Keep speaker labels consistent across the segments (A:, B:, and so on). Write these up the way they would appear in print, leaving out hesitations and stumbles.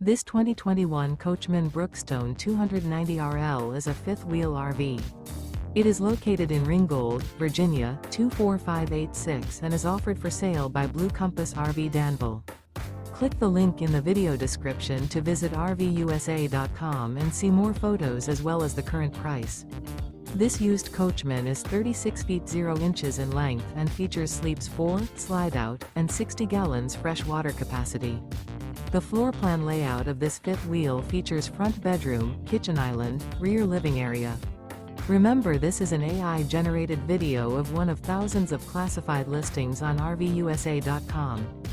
A: This 2021 Coachmen Brookstone 290RL is a fifth-wheel RV. It is located in Ringgold, Virginia, 24586 and is offered for sale by Blue Compass RV Danville. Click the link in the video description to visit RVUSA.com and see more photos as well as the current price. This used Coachman is 36 feet 0 inches in length and features sleeps 4, slide-out, and 60 gallons fresh water capacity. The floor plan layout of this fifth wheel features front bedroom, kitchen island, rear living area. Remember, this is an AI-generated video of one of thousands of classified listings on RVUSA.com.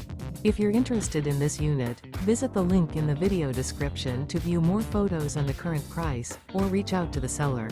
A: If you're interested in this unit, visit the link in the video description to view more photos and the current price, or reach out to the seller.